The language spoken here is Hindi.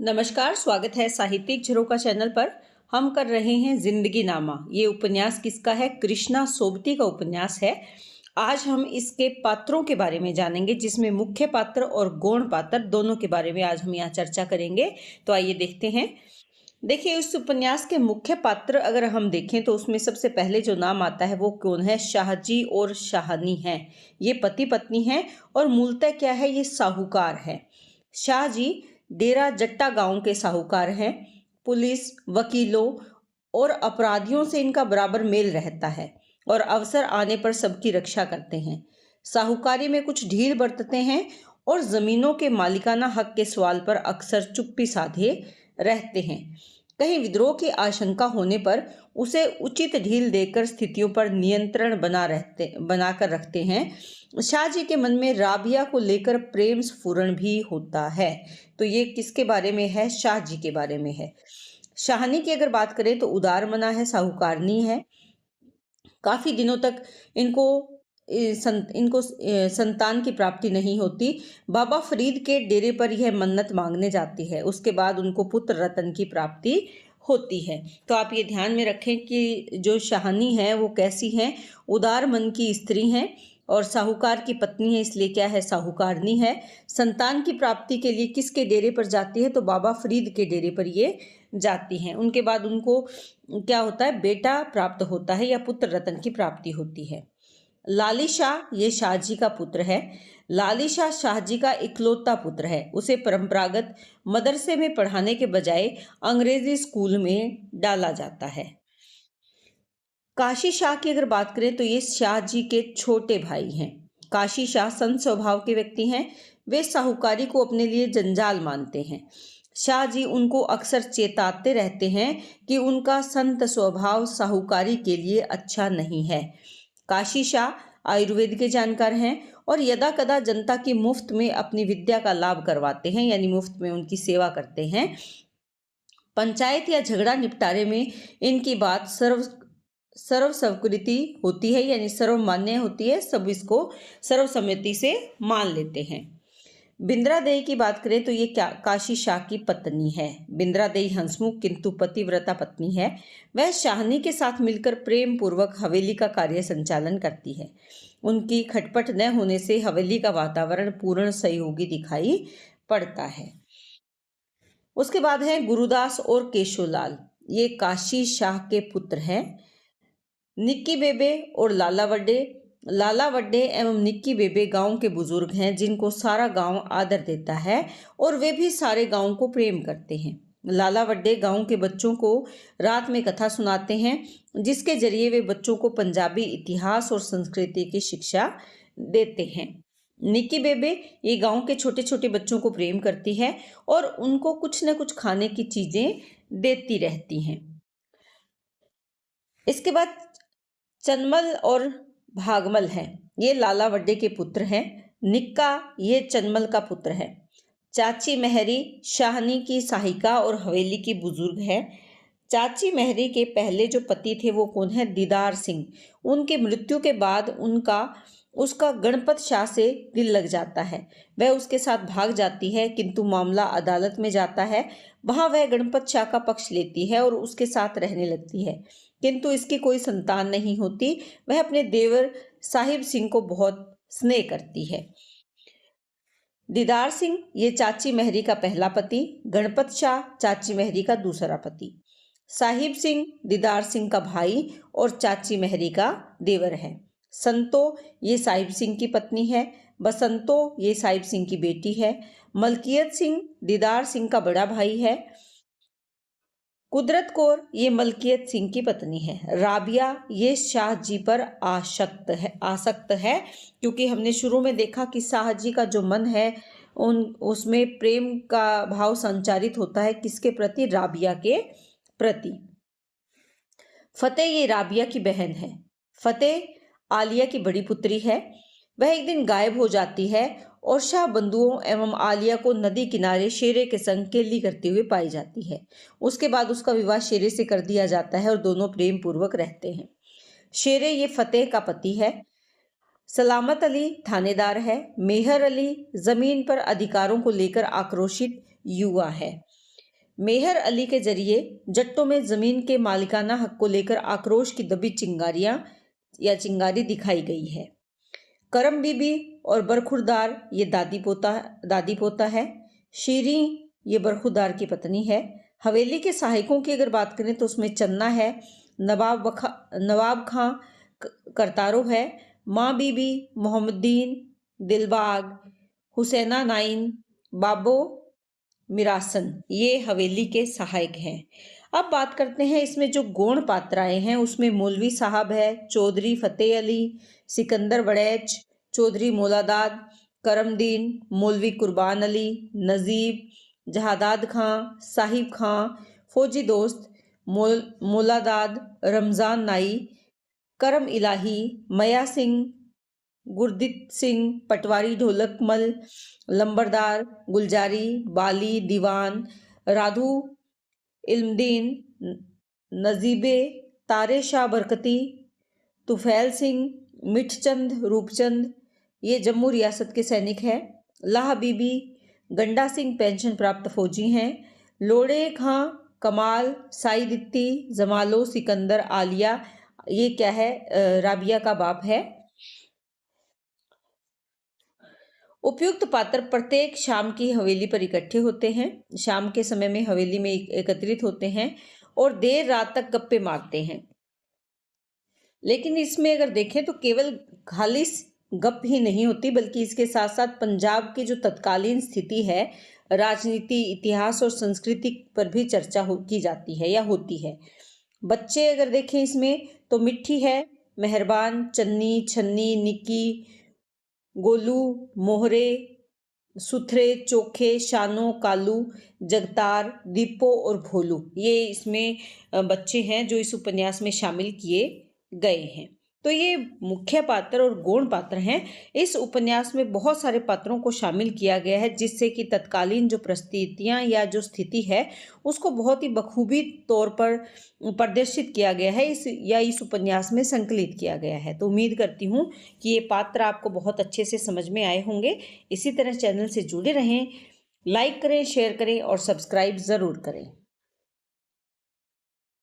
नमस्कार, स्वागत है साहित्यिक झरोखा चैनल पर। हम कर रहे हैं जिंदगी नामा। ये उपन्यास किसका है? कृष्णा सोबती का उपन्यास है। आज हम इसके पात्रों के बारे में जानेंगे, जिसमें मुख्य पात्र और गौण पात्र दोनों के बारे में आज हम यहाँ चर्चा करेंगे। तो आइए देखते हैं। देखिए, इस उपन्यास के मुख्य पात्र अगर हम देखें तो उसमें सबसे पहले जो नाम आता है वो कौन है? शाहजी और शाहनी है। ये पति पत्नी है और मूलतः क्या है? ये साहूकार है। शाहजी डेरा जट्टा गांव के साहूकार हैं। पुलिस, वकीलों और अपराधियों से इनका बराबर मेल रहता है और अवसर आने पर सबकी रक्षा करते हैं। साहूकारी में कुछ ढील बरतते हैं और जमीनों के मालिकाना हक के सवाल पर अक्सर चुप्पी साधे रहते हैं। कहीं विद्रोह की आशंका होने पर उसे उचित ढील देकर स्थितियों पर नियंत्रण बनाकर रखते हैं। शाहजी के मन में राबिया को लेकर प्रेम स्फुरण भी होता है। तो ये किसके बारे में है? शाहजी के बारे में है। शाहनी की अगर बात करें तो उदार मना है, साहूकारनी है। काफी दिनों तक इनको संतान की प्राप्ति नहीं होती। बाबा फरीद के डेरे पर यह मन्नत मांगने जाती है। उसके बाद उनको पुत्र रतन की प्राप्ति होती है। तो आप ये ध्यान में रखें कि जो शाहनी है वो कैसी है? उदार मन की स्त्री हैं और साहूकार की पत्नी है, इसलिए क्या है? साहूकारनी है। संतान की प्राप्ति के लिए किसके डेरे पर जाती है? तो बाबा फरीद के डेरे पर ये जाती हैं। उनके बाद उनको क्या होता है? बेटा प्राप्त होता है या पुत्र रतन की प्राप्ति होती है। लाली शाह ये शाहजी का पुत्र है। लाली शाह शाहजी का इकलौता पुत्र है। उसे परंपरागत मदरसे में पढ़ाने के बजाय अंग्रेजी स्कूल में डाला जाता है। काशी शाह की अगर बात करें तो ये शाहजी के छोटे भाई हैं। काशी शाह संत स्वभाव के व्यक्ति हैं। वे साहूकारी को अपने लिए जंजाल मानते हैं। शाहजी उनको अक्सर चेताते रहते हैं कि उनका संत स्वभाव साहूकारी के लिए अच्छा नहीं है। काशी शाह आयुर्वेद के जानकार हैं और यदा कदा जनता की मुफ्त में अपनी विद्या का लाभ करवाते हैं, यानी मुफ्त में उनकी सेवा करते हैं। पंचायत या झगड़ा निपटारे में इनकी बात सर्वस्वीकृति होती है, यानी सर्वमान्य होती है। सब इसको सर्वसम्मति से मान लेते हैं। बिंद्रा देई की बात करें तो ये क्या काशी शाह की पत्नी है। बिंद्रा देई हंसमुख किंतु पतिव्रता पत्नी है। वह शाहनी के साथ मिलकर प्रेम पूर्वक हवेली का कार्य संचालन करती है। उनकी खटपट न होने से हवेली का वातावरण पूर्ण सहयोगी दिखाई पड़ता है। उसके बाद है गुरुदास और केशोलाल। ये काशी शाह के पुत्र हैं। निक्की बेबे और लाला वड्डे एवं निक्की बेबे गांव के बुजुर्ग हैं, जिनको सारा गांव आदर देता है और वे भी सारे गांव को प्रेम करते हैं। लाला वड्डे गांव के बच्चों को रात में कथा सुनाते हैं, जिसके जरिए वे बच्चों को पंजाबी इतिहास और संस्कृति की शिक्षा देते हैं। निक्की बेबे ये गांव के छोटे छोटे बच्चों को प्रेम करती है और उनको कुछ न कुछ खाने की चीजें देती रहती हैं। इसके बाद चनमल और भागमल हैं। ये लाला वड्डे के पुत्र हैं। निक्का ये चनमल का पुत्र है। चाची मेहरी शाहनी की सहायिका और हवेली की बुजुर्ग है। चाची मेहरी के पहले जो पति थे वो कौन है? दीदार सिंह। उनकी मृत्यु के बाद उसका गणपत शाह से दिल लग जाता है। वह उसके साथ भाग जाती है, किंतु मामला अदालत में जाता है। वहां वह गणपत शाह का पक्ष लेती है और उसके साथ रहने लगती है, किंतु इसकी कोई संतान नहीं होती। वह अपने देवर साहिब सिंह को बहुत स्नेह करती है। दीदार सिंह ये चाची मेहरी का पहला पति, गणपत शाह चाची मेहरी का दूसरा पति। साहिब सिंह दीदार सिंह का भाई और चाची मेहरी का देवर है। संतो ये साहिब सिंह की पत्नी है। बसंतो ये साहिब सिंह की बेटी है। मलकियत सिंह दीदार सिंह का बड़ा भाई है। कुदरत कौर ये मलकियत सिंह की पत्नी है। राबिया ये शाहजी पर आसक्त है, क्योंकि हमने शुरू में देखा कि शाहजी का जो मन है उसमें प्रेम का भाव संचारित होता है। किसके प्रति? राबिया के प्रति। फतेह ये राबिया की बहन है। फतेह आलिया की बड़ी पुत्री है। वह एक दिन गायब हो जाती है और शाह बंधुओं एवं आलिया को नदी किनारे शेरे के संग केली करती हुई पाई जाती है। उसके बाद उसका विवाह शेरे से कर दिया जाता है और दोनों प्रेम पूर्वक रहते हैं। शेरे ये फतेह का पति है। सलामत अली थानेदार है। मेहर अली जमीन पर अधिकारों को लेकर आक्रोशित युवा है। मेहर अली के जरिए जट्टों में जमीन के मालिकाना हक को लेकर आक्रोश की दबी चिंगारी दिखाई गई है। करम बीबी और बरखुरदार ये दादी पोता है। शीरी ये बरखुरदार की पत्नी है। हवेली के सहायकों की अगर बात करें तो उसमें चन्ना है, नवाब खां करतारो है, माँ बीबी, मोहम्मदीन, दिलबाग, हुसैना नाइन, बाबो मिरासन, ये हवेली के सहायक हैं। अब बात करते हैं इसमें जो गौण पात्राएं हैं, उसमें मौलवी साहब है, चौधरी फतेह अली, सिकंदर बड़ैच, चौधरी मौलादाद, करमदीन, मौलवी कुर्बान अली, नजीब, जहादाद खां, साहिब खां, फौजी दोस्त, मौलादाद, रमज़ान नाई, करम इलाही, मया सिंह, गुरदीत सिंह, पटवारी ढोलकमल, लंबरदार, गुलजारी, बाली, दीवान, राधू, इल्मदीन, नजीबे, तारे शाह बरकती, तुफैल सिंह, मिठचंद, रूपचंद, ये जम्मू रियासत के सैनिक हैं। लाह बीबी, गंडा सिंह पेंशन प्राप्त फौजी हैं। लोड़े खां, कमाल, साइदित्ती, जमालो, सिकंदर, आलिया, ये क्या है, राबिया का बाप है। उपयुक्त पात्र प्रत्येक शाम की हवेली पर इकट्ठे होते हैं। शाम के समय में हवेली में एकत्रित होते हैं और देर रात तक गप्पे मारते हैं। लेकिन इसमें अगर देखें तो केवल खालिस गप ही नहीं होती, बल्कि इसके साथ साथ पंजाब की जो तत्कालीन स्थिति है, राजनीति, इतिहास और संस्कृति पर भी चर्चा की जाती है या होती है। बच्चे अगर देखें इसमें तो मिट्टी है, मेहरबान, चन्नी, छन्नी, निक्की, गोलू, मोहरे, सुथरे, चोखे, शानो, कालू, जगतार, दीपो और भोलू, ये इसमें बच्चे हैं जो इस उपन्यास में शामिल किए गए हैं। तो ये मुख्य पात्र और गौण पात्र हैं। इस उपन्यास में बहुत सारे पात्रों को शामिल किया गया है, जिससे कि तत्कालीन जो परिस्थितियां या जो स्थिति है उसको बहुत ही बखूबी तौर पर प्रदर्शित किया गया है, इस उपन्यास में संकलित किया गया है। तो उम्मीद करती हूँ कि ये पात्र आपको बहुत अच्छे से समझ में आए होंगे। इसी तरह चैनल से जुड़े रहें, लाइक करें, शेयर करें और सब्सक्राइब ज़रूर करें।